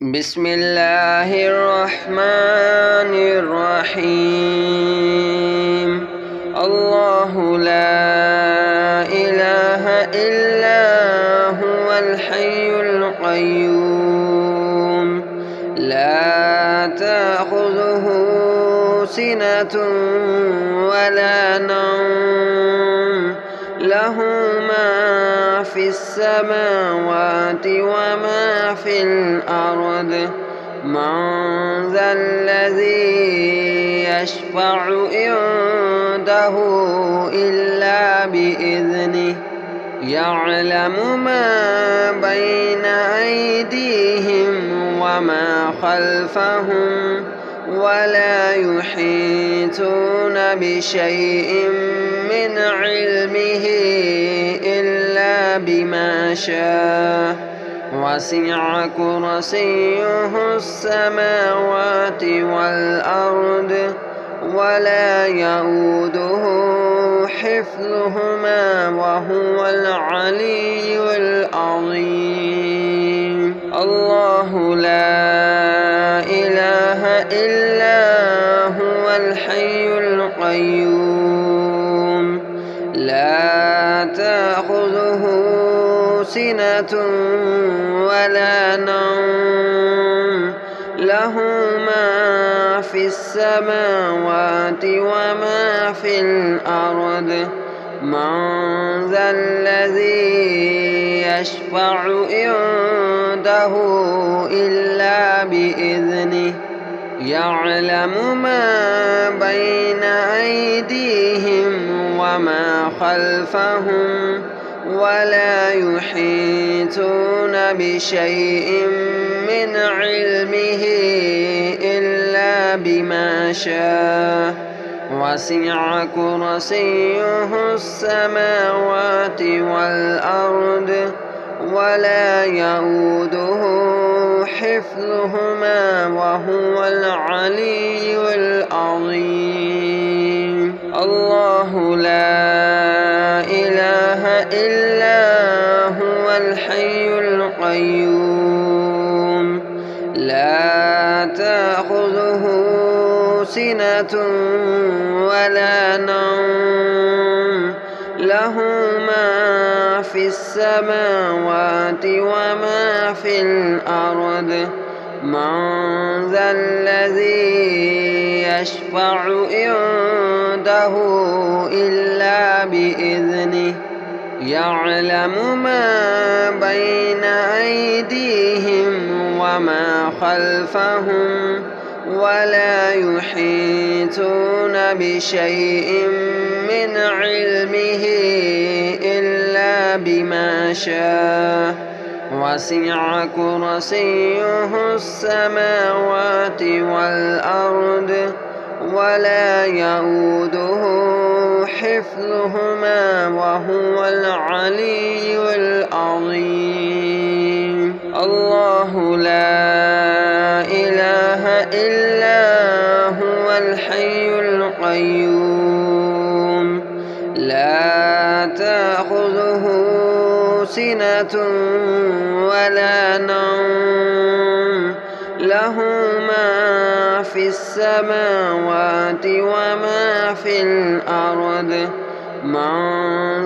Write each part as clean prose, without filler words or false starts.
بسم الله الرحمن الرحيم. الله لا إله إلا هو الحي القيوم لا تأخذه سنة ولا نوم له ما في السماوات وما في الأرض من ذا الذي يشفع عنده إلا بإذنه يعلم ما بين أيديهم وما خلفهم ولا يحيطون بشيء من علمه إلا بما شاء وسع كرسيه السماوات والأرض ولا يؤوده حفظهما وهو العلي العظيم. الله لا إله إلا هو الحي القيوم لا تأخذه سنة ولا نوم له ما في السماوات وما في الأرض من ذا الذي يشفع عنده إلا بإذنه يعلم ما بين أيديهم وما خلفهم ولا يحيطون بشيء من علمه إلا بما شاء وسع كرسيه السماوات والأرض ولا يؤوده حفظهما وهو العلي العظيم. الله لا إله إلا هو الحي القيوم لا تأخذه سنة ولا نوم له ما في السماوات وما في الأرض من ذا الذي يشفع عنده إلا بإذنه يعلم ما بين أيديهم وما خلفهم ولا يحيطون بشيء من علمه إلا بما شاء وسع كرسيه السماوات والأرض ولا يؤوده حفظهما وهو العلي العظيم. الله لا إله إلا هو الحي القيوم لا تأخذه سنة ولا نوم له ما في السماوات وما في الأرض من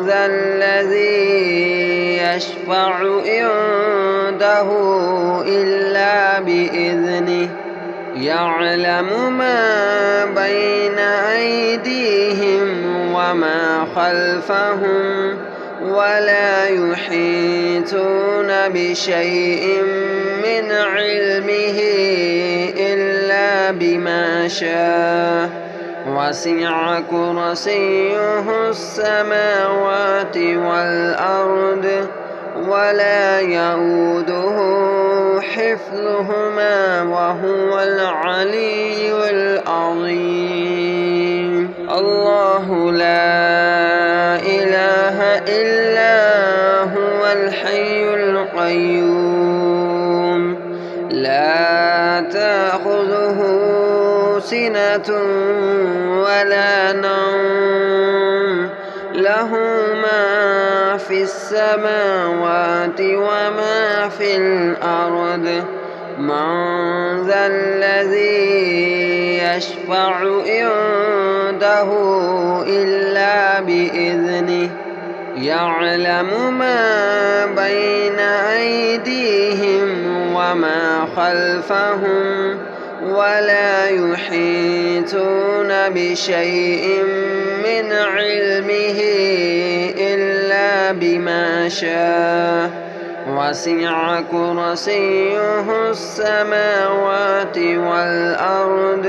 ذا الذي يشفع عنده إلا بإذنه يعلم ما بين أيديهم وما خلفهم ولا يحيطون بشيء من علمه إلا بما شاء وسع كرسيه السماوات والأرض ولا يؤوده حفظهما وهو العلي العظيم. الله لا إله إلا هو الحي القيوم لا تأخذه سنة ولا نوم له ما في السماوات وما في الأرض من ذا الذي يشفع عنده إلا بإذنه يعلم ما بين أيديهم وما خلفهم ولا يحيطون بشيء من علمه إلا بما شاء وسع كرسيه السماوات والأرض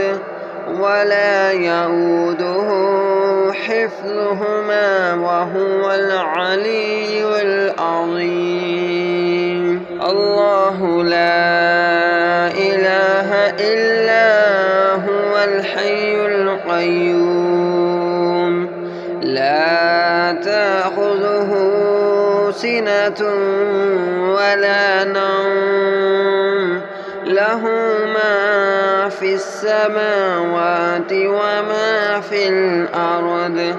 ولا يؤوده حفظهما وهو العلي العظيم. الله لا إله إلا هو الحي القيوم لا تأخذه سنة ولا نوم له ما في السماوات وما في الأرض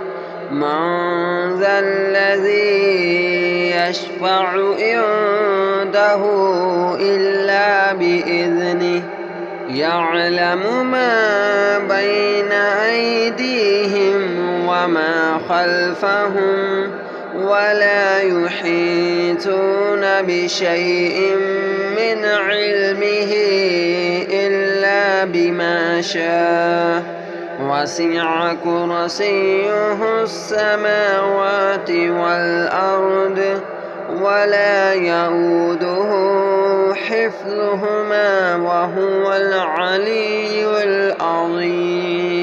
من ذا الذي يشفع عنده إلا بإذنه يعلم ما بين أيديهم وما خلفهم ولا يحيطون بشيء من علمه إلا بما شاء وسع كرسيه السماوات والأرض ولا يؤوده حفظهما وهو العلي العظيم.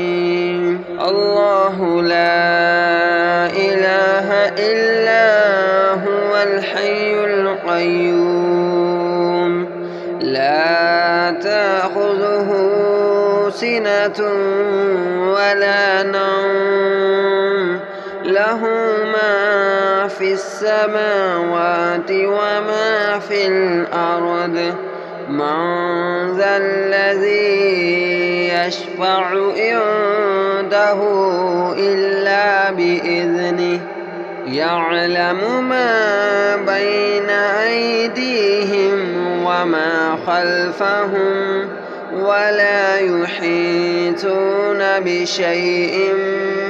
الله لا إله إلا هو الحي القيوم لا تأخذه سنة ولا نوم له ما في السماوات وما في الأرض من ذا الذي يشفع عنده إلا بإذنه يعلم ما بين أيديهم وما خلفهم ولا يحيطون بشيء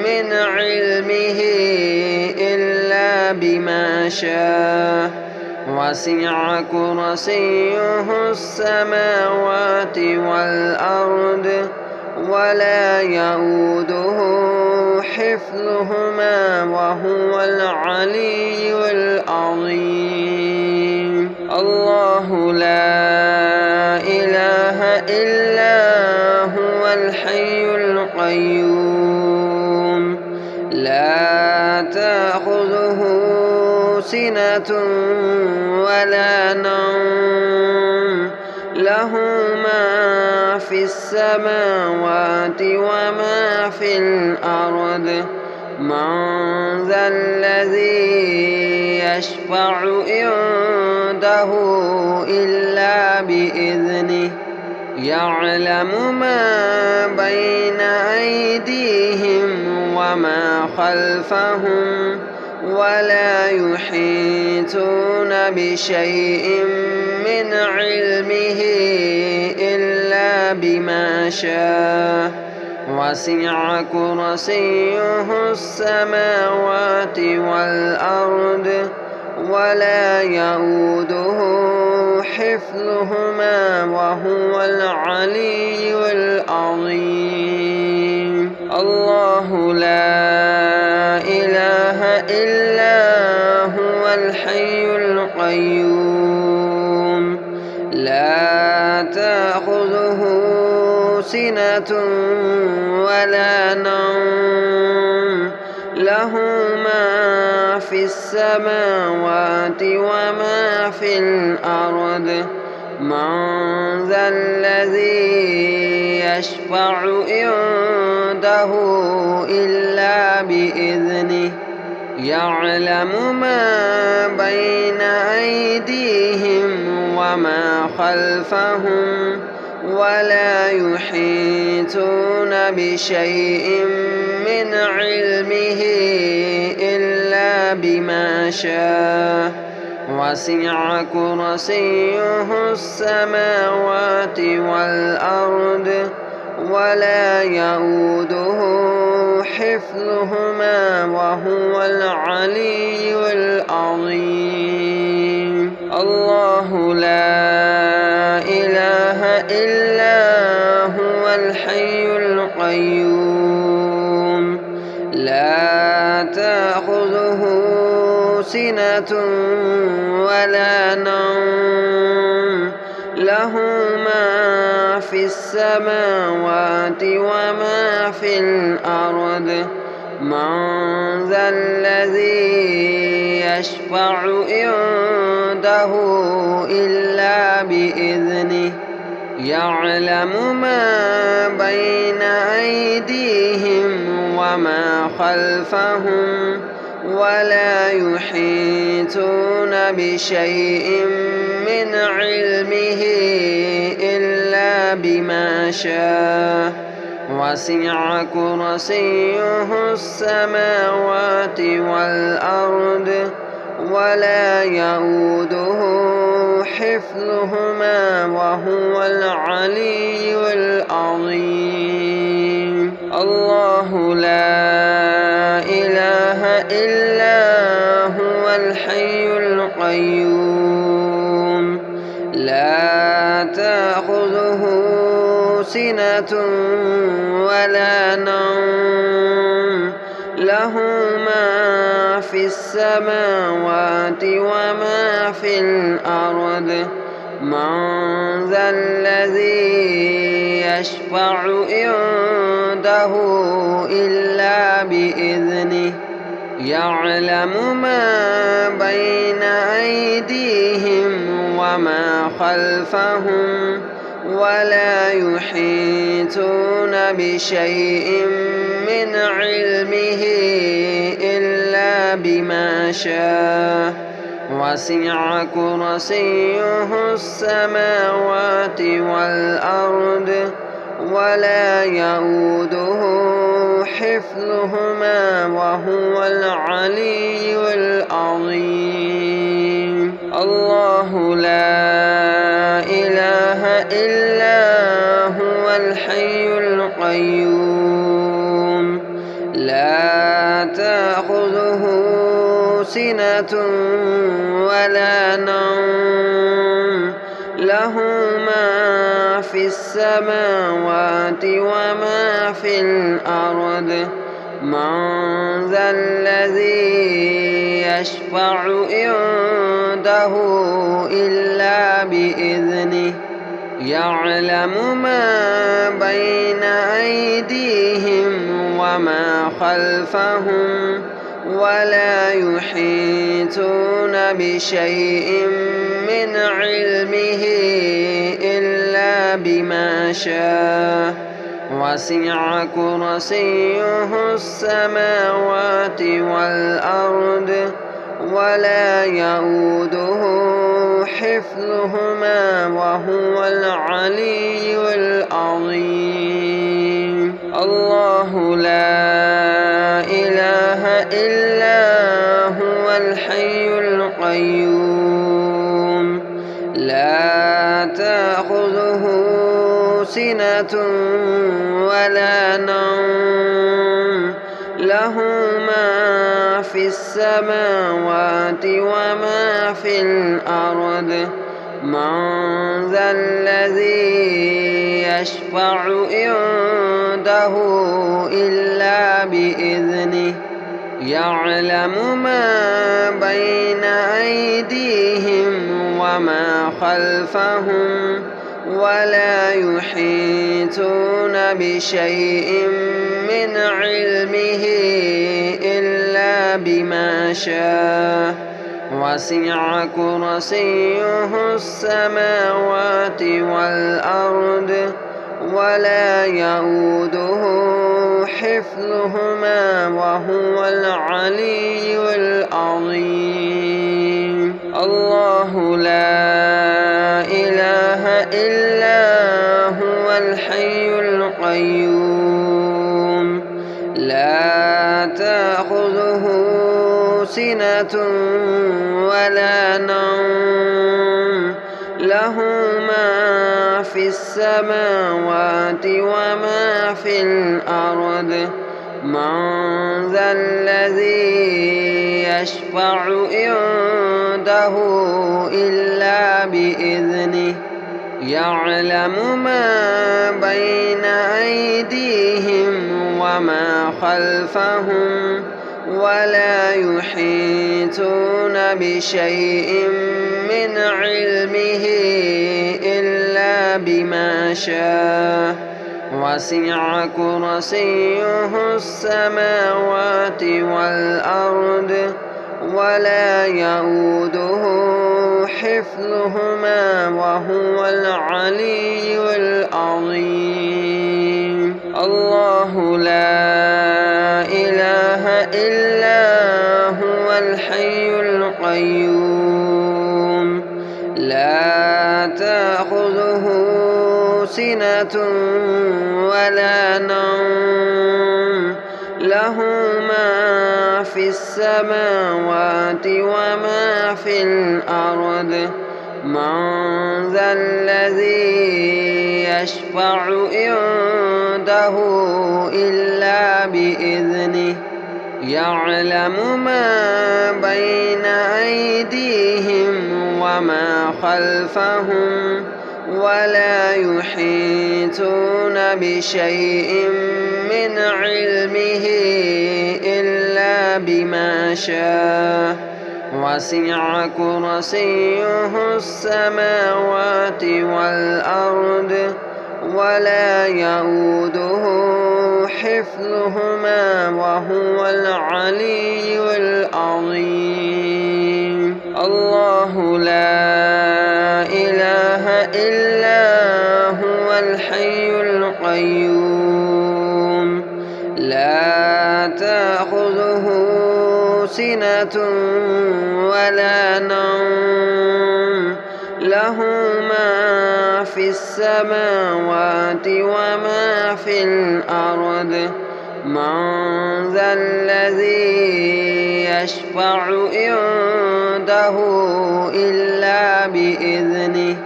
من علمه إلا بما شاء وسع كرسيه السماوات والأرض ولا يؤوده حفظهما وهو العلي العظيم. الله لا إله إلا هو الحي القيوم لا تأخذه سنة ولا نوم له ما في السماوات وما في الأرض من ذا الذي يشفع عنده إلا بإذنه يعلم ما بين أيديهم وما خلفهم ولا يحيطون بشيء من علمه إلا بما شاء وسع كرسيه السماوات والأرض ولا يؤوده حفظهما وهو العلي العظيم. الله لا إله إلا هو الحي القيوم لا تأخذه سنة ولا نوم له ما في السماوات وما في الأرض من ذا الذي يشفع عنده إلا بإذنه يعلم ما بين أيديهم وما خلفهم ولا يحيطون بشيء من علمه إلا بما شاء وسع كرسيه السماوات والأرض ولا يئوده حفظهما وهو العلي العظيم. الله لا إله إلا هو الحي القيوم لا تأخذه سنة ولا نوم له ما في السماوات وما في الأرض من ذا الذي يشفع عنده إلا بإذنه يعلم ما بين أيديهم وما خلفهم ولا يحيطون بشيء من علمه إلا بما شاء وسع كرسيه السماوات والأرض ولا يئوده حفظهما وهو العلي العظيم. الله لا إله إلا هو الحي القيوم لا تأخذه سنة ولا نوم له ما في السماوات وما في الأرض من ذا الذي يشفع عنده إلا بإذنه يعلم ما بين أيديهم وما خلفهم ولا يحيطون بشيء من علمه إلا بما شاء وسع كرسيه السماوات والأرض ولا يئوده حفظهما وهو العلي العظيم. الله لا إله إلا هو الحي القيوم لا تأخذه سنة ولا نوم له ما في السماوات وما في الأرض من ذا الذي يشفع عنده إلا بإذنه يعلم ما بين أيديهم وما خلفهم ولا يحيطون بشيء من علمه إلا بما شاء وسع كرسيه السماوات والأرض ولا يئوده حفظهما وهو العلي العظيم. الله لا إله إلا هو الحي القيوم لا تأخذه سنة ولا نوم له ما في السماوات وما في الأرض من ذا الذي يشفع عنده إلا بإذنه يعلم ما بين أيديهم وما خلفهم ولا يحيطون بشيء من علمه إلا بما شاء وسع كرسيه السماوات والأرض ولا يئوده حفظهما وهو العلي العظيم. الله لا إله إلا هو الحي القيوم لا تأخذه سِنَةٌ وَلَا نَوْمٌ لَهُ مَا فِي السَّمَاوَاتِ وَمَا فِي الْأَرْضِ مَنْ ذَا الَّذِي يَشْفَعُ عِنْدَهُ إِلَّا بِإِذْنِهِ يَعْلَمُ مَا بَيْنَ أَيْدِيهِمْ وَمَا خَلْفَهُمْ وَلَا يُحِيطُونَ بِشَيْءٍ مِّنْ عِلْمِهِ إِلَّا بِمَا شَاءَ وَسِعَ كُرْسِيُّهُ السَّمَاوَاتِ وَالْأَرْضَ وَلَا يَئُودُهُ حِفْظُهُمَا وَهُوَ الْعَلِيُّ الْعَظِيمُ الله لا إله إلا هو الحي القيوم لا تأخذه سِنَةٌ وَلَا نَوْمٌ لَهُ مَا فِي السَّمَاوَاتِ وَمَا فِي الْأَرْضِ مَنْ ذَا الَّذِي يَشْفَعُ عِنْدَهُ إِلَّا بِإِذْنِهِ يَعْلَمُ مَا بَيْنَ أَيْدِيهِمْ وَمَا خَلْفَهُمْ وَلَا يُحِيطُونَ بِشَيْءٍ مِّنْ عِلْمِهِ إِلَّا بِمَا شَاءَ وَسِعَ كُرْسِيُّهُ السَّمَاوَاتِ وَالْأَرْضَ وَلَا يَئُودُهُ حِفْظُهُمَا وَهُوَ الْعَلِيُّ الْعَظِيمُ الله لا إله إلا هو الحي القيوم لا تأخذه سِنَةٌ وَلَا نَوْمٌ لَهُ مَا فِي السَّمَاوَاتِ وَمَا فِي الْأَرْضِ مَنْ ذَا الَّذِي يَشْفَعُ عِنْدَهُ إِلَّا بِإِذْنِهِ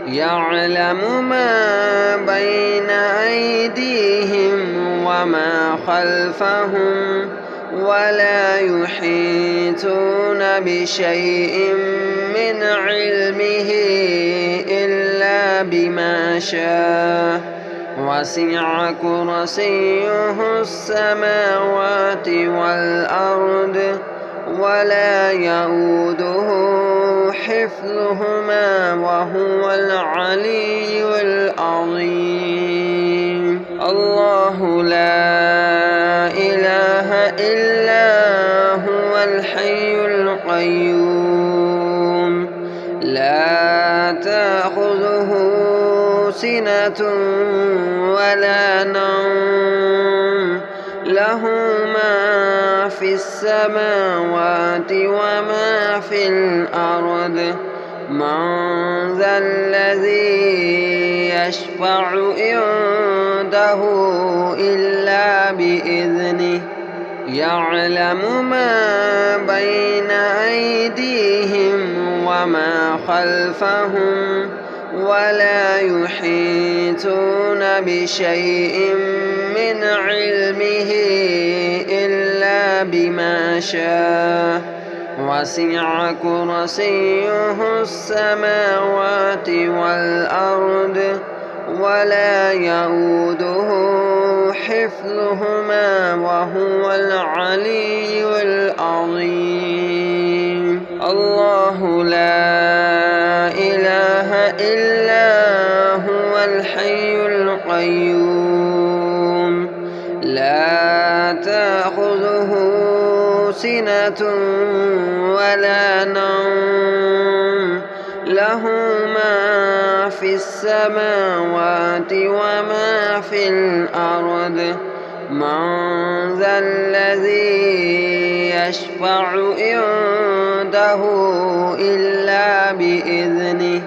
يَعْلَمُ مَا بَيْنَ أَيْدِيهِمْ وَمَا خَلْفَهُمْ وَلَا يُحِيطُونَ بِشَيْءٍ مِّنْ عِلْمِهِ إِلَّا بِمَا شَاءَ وَسِعَ كُرْسِيُّهُ السَّمَاوَاتِ وَالْأَرْضَ وَلَا يَئُودُهُ حِفْظُهُمَا وَهُوَ الْعَلِيُّ الْعَظِيمُ الله لا إله إلا هو الحي القيوم لا تأخذه سِنَةٌ وَلَا نَوْمٌ لَهُ مَا فِي السَّمَاوَاتِ وَمَا فِي الْأَرْضِ مَنْ ذَا الَّذِي يَشْفَعُ عِنْدَهُ إِلَّا بِإِذْنِهِ يَعْلَمُ مَا بَيْنَ أَيْدِيهِمْ وَمَا خَلْفَهُمْ وَلَا يُحِيطُونَ بِشَيْءٍ مِّنْ عِلْمِهِ إِلَّا بِمَا شَاءَ وَسِعَ كُرْسِيُّهُ السَّمَاوَاتِ وَالْأَرْضَ وَلَا يَئُودُهُ حِفْظُهُمَا وَهُوَ الْعَلِيُّ الْعَظِيمُ الله لا إله إلا هو الحي القيوم لا تأخذه سِنَةٌ وَلَا نَوْمٌ لَهُ مَا فِي السَّمَاوَاتِ وَمَا فِي الْأَرْضِ مَنْ ذَا الَّذِي يَشْفَعُ عِنْدَهُ إِلَّا بِإِذْنِهِ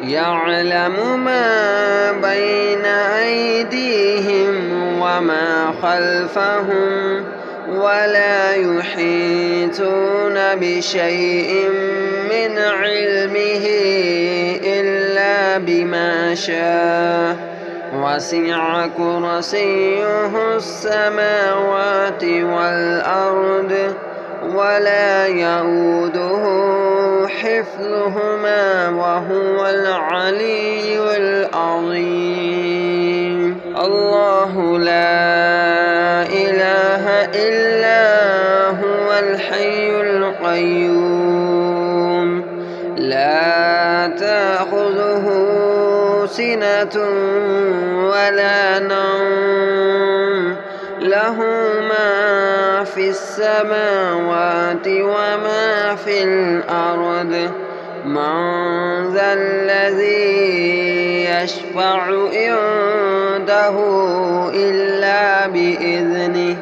يَعْلَمُ مَا بَيْنَ أَيْدِيهِمْ وَمَا خَلْفَهُمْ ولا يحيطون بشيء من علمه إلا بما شاء وسع كرسيه السماوات والأرض ولا يئوده حفظهما وهو العلي العظيم. الله لا إله إلا هو الحي القيوم لا تأخذه سنة ولا نوم له ما في السماوات وما في الأرض من ذا الذي يشفع عنده إلا بإذنه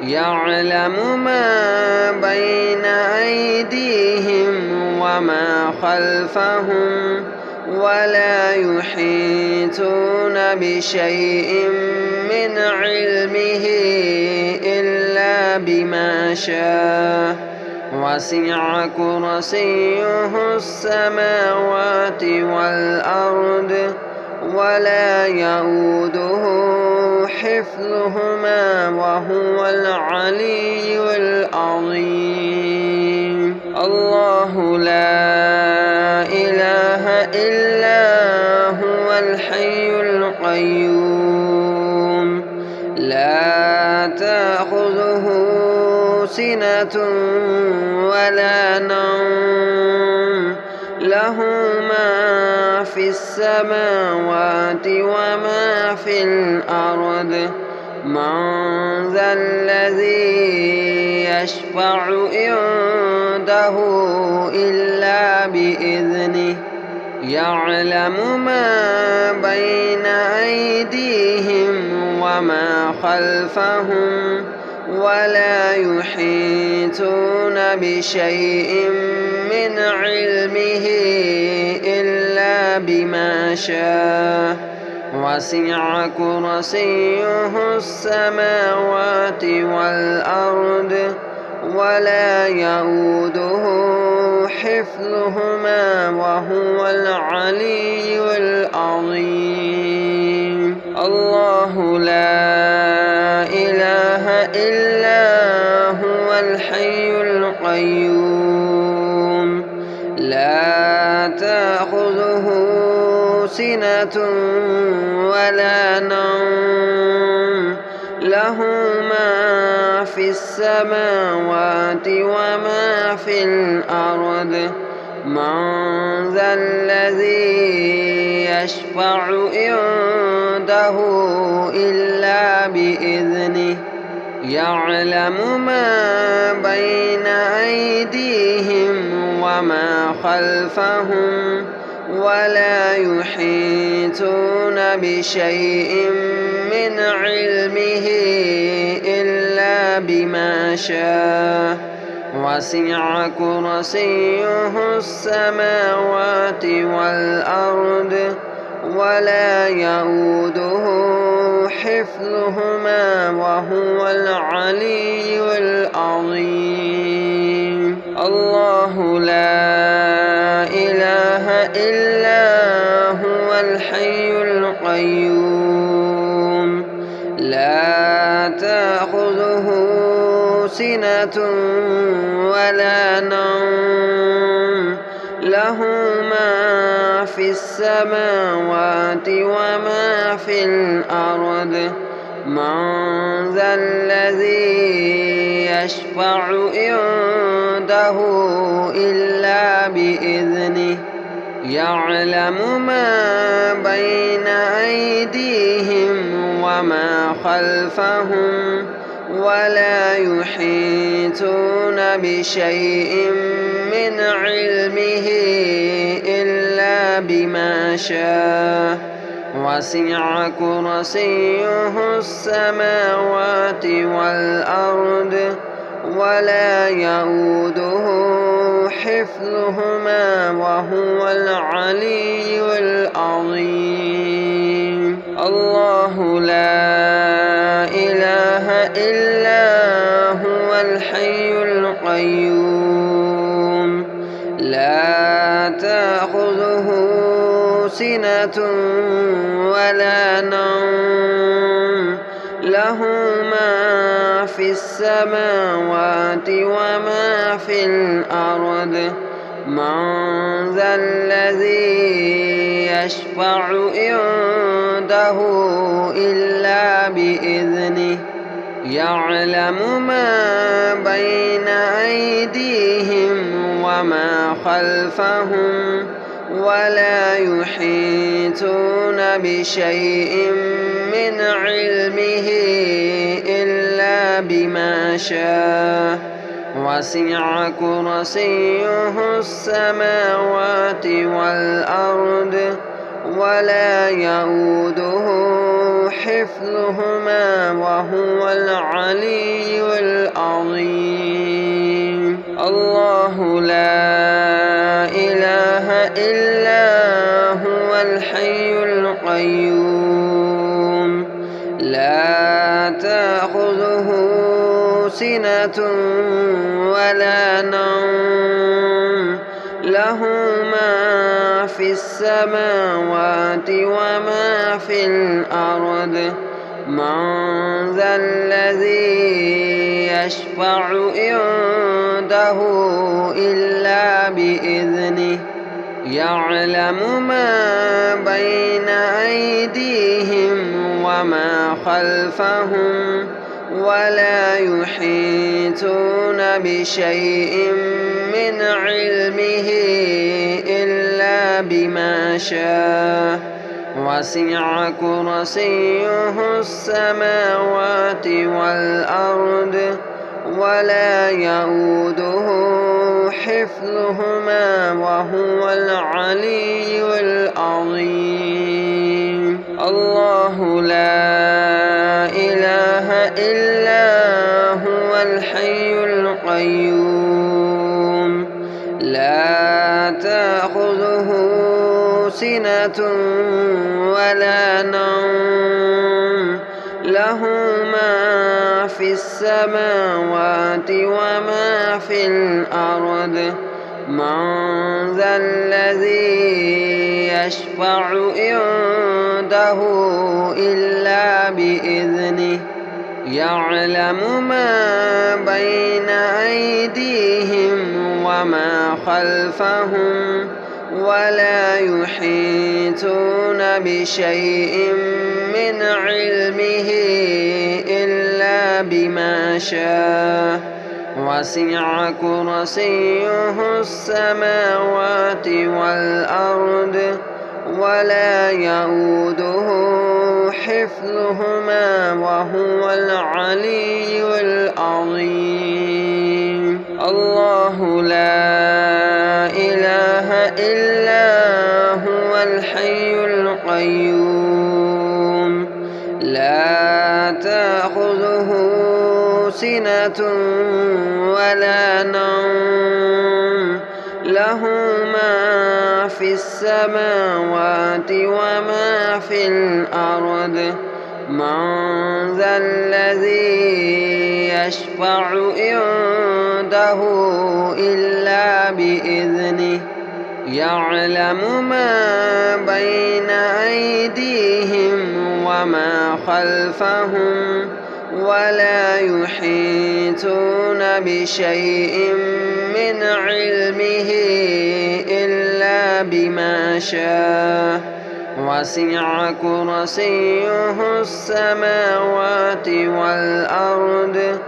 يعلم ما بين أيديهم وما خلفهم ولا يحيطون بشيء من علمه إلا بما شاء وسع كرسيه السماوات والأرض ولا يئوده حفظهما وهو العلي العظيم. الله لا إله إلا هو الحي القيوم لا تأخذه سنة ولا نوم له ما في السماوات وما في الأرض من ذا الذي يشفع عنده إلا بإذنه يعلم ما بين أيديهم وما خلفهم ولا يحيطون بشيء من علمه إلا بما شاء وسع كرسيه السماوات والأرض ولا يئوده حفظهما وهو العلي العظيم. الله لا إله إلا هو الحي القيوم لا تأخذه سنة ولا نوم له ما في السماوات وما في الأرض من ذا الذي يشفع عنده إلا بإذنه يعلم ما بين أيديهم وما خلفهم ولا يحيطون بشيء من علمه إلا بما شاء وسع كرسيه السماوات والأرض ولا يئوده حفظهما وهو العلي العظيم. الله لا إله إلا هو الحي القيوم لا تأخذه سنة ولا نوم له ما في السماوات وما في الأرض من ذا الذي يشفع عنده إلا بإذنه يعلم ما بين أيديهم وما خلفهم ولا يحيطون بشيء من علمه إلا بما شاء وسع كرسيه السماوات والأرض ولا يئوده حفظهما وهو العلي العظيم. الله لا إله إلا الحي القيوم لا تأخذه سنة ولا نوم له ما في السماوات وما في الأرض من ذا الذي يشفع عنده إلا بإذنه يعلم ما بين أيديهم وما خلفهم ولا يحيطون بشيء من علمه إلا بما شاء وسع كرسيه السماوات والأرض ولا يؤوده حفظهما وهو العلي العظيم الله لا إله إلا هو الحي القيوم لا تأخذه سنة ولا نوم له ما في السماوات وما في الأرض من ذا الذي يشفع عنده إلا بإذنه يعلم ما بين أيديهم وما خلفهم ولا يحيطون بشيء من علمه إلا بما شاء وسع كرسيه السماوات والأرض ولا يؤوده حفظهما وهو العلي العظيم الله لا إله إلا هو الحي القيوم لا تأخذه سنة ولا نوم له ما في السماوات وما في الأرض من ذا الذي يشفع عنده إلا بإذنه يعلم ما بين أيديهم وما خلفهم ولا يحيطون بشيء من علمه إلا بما شاء وسع كرسيه السماوات والأرض ولا يؤوده حفظهما وهو العلي العظيم الله لا إله إلا هو الحي القيوم لا تأخذه سنة ولا نوم له ما في السماوات وما في الأرض من ذا الذي يشفع عنده إلا بإذنه يعلم ما بين أيديهم وما خلفهم ولا يحيطون بشيء من علمه إلا بما شاء وسع كرسيه السماوات والأرض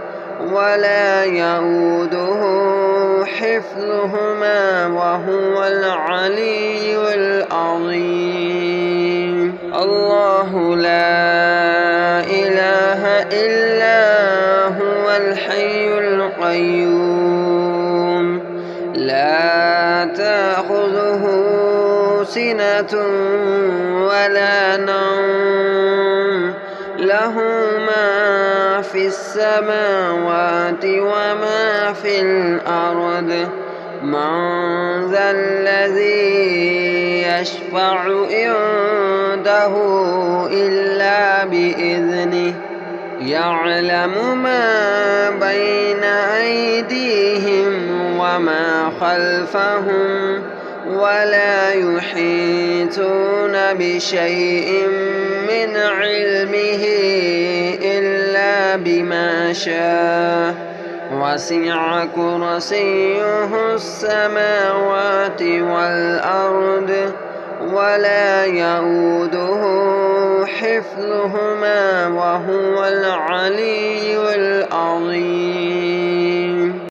ولا يؤوده حفظهما وهو العلي العظيم الله لا إله إلا هو الحي القيوم لا تأخذه سنة ولا نوم له ما في السماوات وما في الأرض من ذا الذي يشفع عنده إلا بإذنه يعلم ما بين أيديهم وما خلفهم ولا يحيطون بشيء من علمه إلا بما شاء وسع كرسيه السماوات والأرض ولا يئوده حفظهما وهو العلي العظيم.